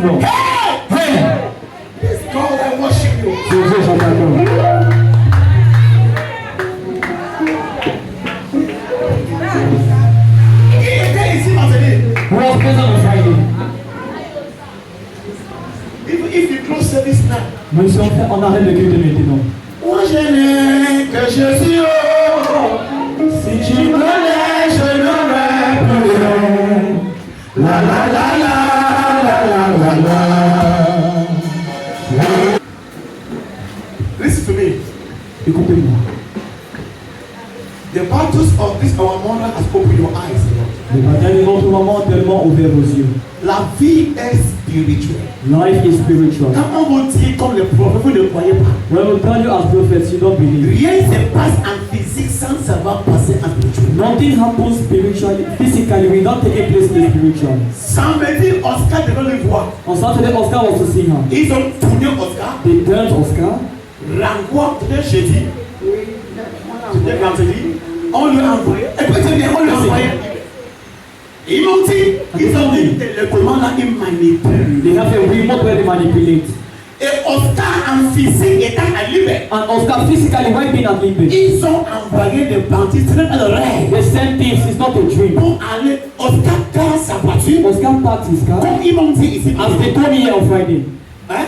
souvent. Hey! This God I worship you. C'est Dieu, j'entends. Il était ici vendredi. Who was present on Friday? If you close service now. Même si on arrête le culte maintenant. Moi je n'ai que Jésus. Si tu me laisses, je n'aurai plus rien. La la la la la la la la. Listen to me. Écoutez-moi. The battles of this our mother has opened your eyes. Les batailles de notre maman ont tellement ouvert vos yeux. La vie est spirituelle. Life is spiritual. Quand on vous dit comme le prophète, vous ne croyez pas. When we tell you as prophets, you don't believe. Rien ne se passe en physique sans savoir passer en spirituel. Nothing happens spiritually, physically, without taking place in the spiritual. Samedi, Oscar devait le voir. On Saturday, Oscar was to see her. Ils ont tourné Oscar. They turned Oscar. Rencontre de jeudi. C'était vendredi. On lui a envoyé. Écoutez bien, on lui a envoyé. Ils m'ont dit, ils ont dit, le command là, ils manipulent. They have a remote where they manipulate. Et Oscar en physique étant à Libé. And Oscar physically while being at Libé. Ils ont envoyé des bandits, c'est un rêve. The same things, it's not a dream. Pour aller, Oscar garde sa voiture. Oscar parked his car. Comme ils m'ont dit ici. As they told me here on Friday. Hein?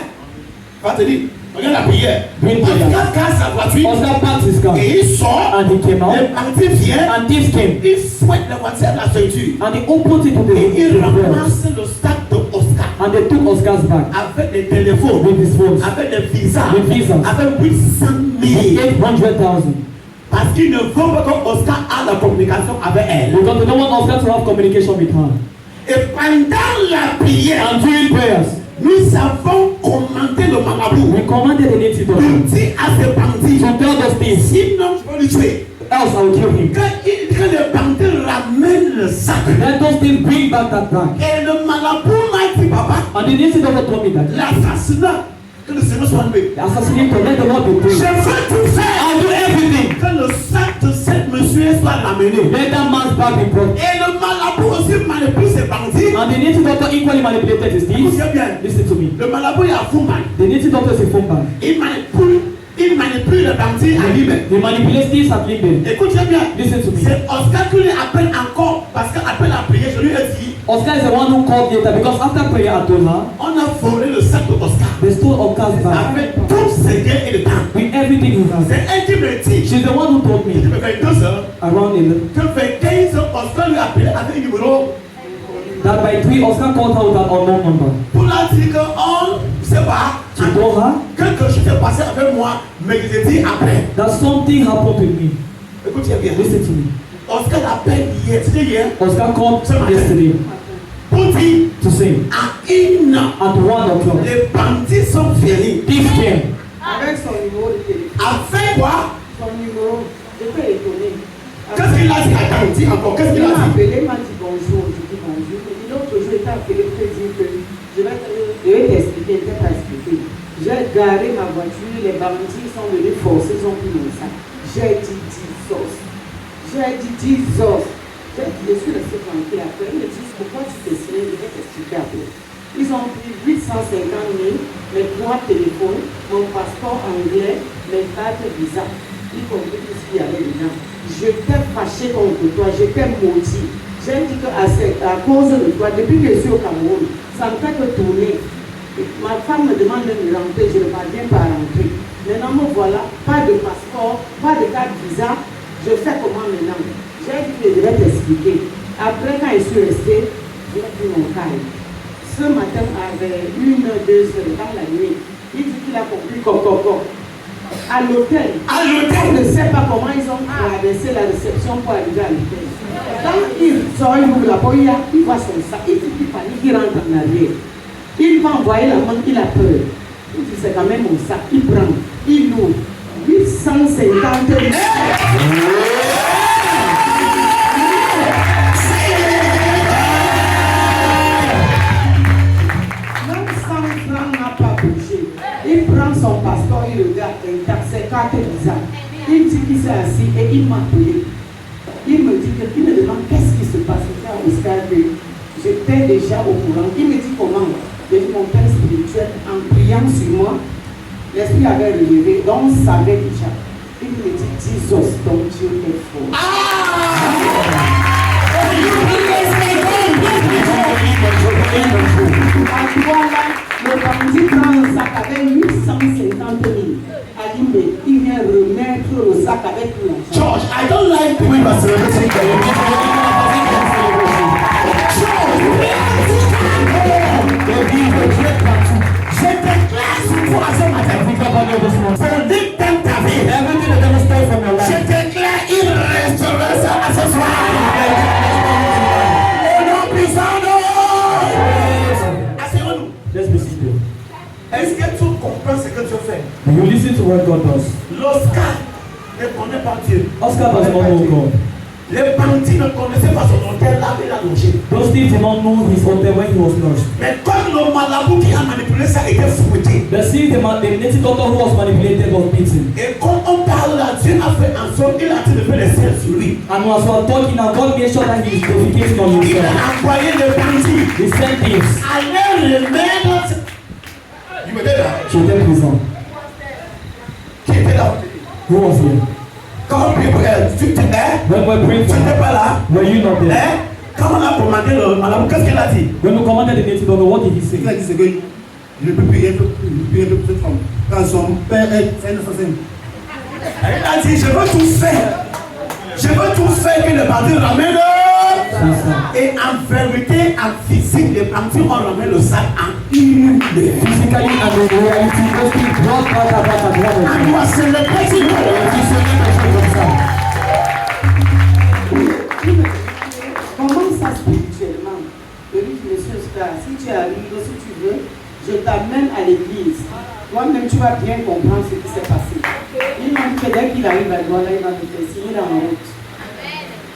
Va te dire, regarde la prière. Green prayer. Oscar garde sa voiture. Oscar parked his car. Et il sort. And he came out. Les bandits viennent. And thieves came. Ils fouettent la voiture à la ceinture. And they opened it to Et ils the belt. ramassent le sac de Oscar. And they took Oscar's bag. Avec des téléphones. With his phones. Avec des visas. With visas. Avec 800 000. 800,000. Parce qu'ils ne veulent pas qu'Oscar ait la communication avec elle. Because they don't want Oscar to have communication with her. Et pendant la prière, And during prayers, nous avons commandé le marabout. we commanded the native Nous doctor dit à ces bandits, to tell those things, sinon je peux le tuer. else I will kill him. Quand les bandits ramènent le sac, Let those things bring back that bag. et le marabout m'a dit, papa, And the native doctor told me that l'assassinat, que le Seigneur soit loué. the assassinator, let the Lord be Je praised. veux tout faire. I'll do everything. Que le sac de cette monsieur soit ramené. Let that man's bag be brought. Et le marabout aussi manipule ses bandits. And the native doctor equally manipulated his thieves. Écoutez bien, Listen to me. le marabout est à Fouman. The native doctor is a phone bag. Il manipule les bandits à Libé. They manipulate thieves at Libé. Écoutez bien, Listen to me. c'est Oscar qui lui appelle encore parce qu'après la prière, je lui ai dit, Oscar is the one who called later because after prayer I told her, on a volé le sac de Oscar they stole Oscar's bag avec tous ses gains et le temps. with everything he has. C'est elle qui me dit, She's the one who told il me me fait 2 heures, around 11 que fait 15 heures, Oscar lui a appelé avec un numéro that by 3 Oscar called her with an unknown number. pour la dire qu'on ne sait pas, She told her quelque chose s'est passé avec moi, mais je l'ai dit après. that something happened with me. Écoutez bien, Listen to me. Oscar l'appelle hier, c'était hier, Oscar called yesterday pour dire to say à 1 heure, at 1 o'clock les bandits sont finis. thieves came. Avec son numéro de téléphone. Avec quoi? Son numéro, j'étais étonnée. Qu'est-ce qu'il a dit? Attends, dis encore, qu'est-ce Il qu'il a m'a dit? appelé, il m'a dit bonjour, je dis bonjour. Et puis l'autre jour, il t'a appelé pour te dire que je vais t'expliquer, il ne t'a pas expliqué. J'ai garé ma voiture, les bandits sont venus forcer, ils ont pris mon sac. J'ai dit 10 os. J'ai dit 10 os. Je suis resté tranquille après. Ils me disent pourquoi tu t'es signé, je vais t'expliquer après. Ils ont pris 850 000, mes 3 téléphones, mon passeport anglais, mes cartes visa, y compris tout ce qu'il y avait dedans. Je t'ai fâché contre toi, je t'ai maudit. J'ai dit qu'à cause de toi, depuis que je suis au Cameroun, ça ne fait que tourner. Ma femme me demande de me rentrer, je ne parviens pas à rentrer. Maintenant, me voilà, pas de passeport, pas de carte visa. Je fais comment maintenant? J'ai dit que je vais t'expliquer. Après, quand je suis restée, j'ai pris mon calme. Ce matin, avec 1 heure, 2 heures, dans la nuit, il dit qu'il a compris coco. À l'hôtel. On ne sait pas comment ils ont traversé la réception pour arriver à l'hôtel. Quand il sort, il ouvre la porte, il voit son sac, il dit qu'il panique, il rentre en arrière. Il va envoyer la main, il a peur. Il dit c'est quand même mon sac, il prend, il ouvre. 850 000. Il prend son passeport, il regarde, ses cartes bizarres. Il dit qu'il s'est assis et il m'a appelé. Il me dit qu'il me demande qu'est-ce qui se passe. J'étais déjà au courant. Il me dit comment. J'ai dit, mon père spirituel, en priant sur moi, l'esprit avait relevé, donc on savait déjà. Il me dit, Jesus, ton Dieu est fort. Le bandit prend un sac avec 850 000. Mais il vient remettre le sac avec l'argent. George, I don't like the way you are celebrating the Je déclare sur toi ce matin. Pour dire dans ta vie, je déclare une restauration à ce soir. Au nom puissant de Asseyons-nous. Let's be seated. Est-ce que tu comprends ce que tu fais? Do you listen to what God does? L'Oscar ne connaît pas Dieu. Oscar does not know God. Les bandits ne connaissaient pas son hôtel là où il a logé. Those thieves did not know his hotel when he was nursed. Mais comme le marabout qui a manipulé ça était fouetté. The native doctor who was manipulated was beaten. Et quand on parle là, Dieu a fait en sorte qu'il a tiré les selles sur lui. And as we are talking now, God made sure that he is defecating on Il himself. a envoyé les bandits. He sent thieves. Allez remettre. Tu me dis là? Qui était présent. Qui était là? Who was here? Quand tu étais là? When we prayed Tu for n'étais pas là? were you not there? Hein? Quand on a commandé le marabout, qu'est-ce qu'il a dit? When we commanded the native doctor, what did he say? Il a dit c'est que je ne peux plus être cette femme. Quand son père est un assassin. Il a dit, je veux tout faire. Je veux tout faire que le bandit ramène. Et en vérité, en physique, les bandits ont ramené le sac en une minute. Physically and in reality, those things brought back and back and back. On doit célébrer ce Comment ça spirituellement? Je dis, monsieur Oscar, si tu arrives, si tu veux, je t'amène à l'église. Toi-même, tu vas bien comprendre ce qui s'est passé. Il m'a dit que dès qu'il arrive à Douala, il va me faire signer dans la route.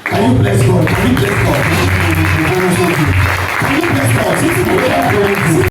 Can you bless God? Can you bless God? Can you bless God?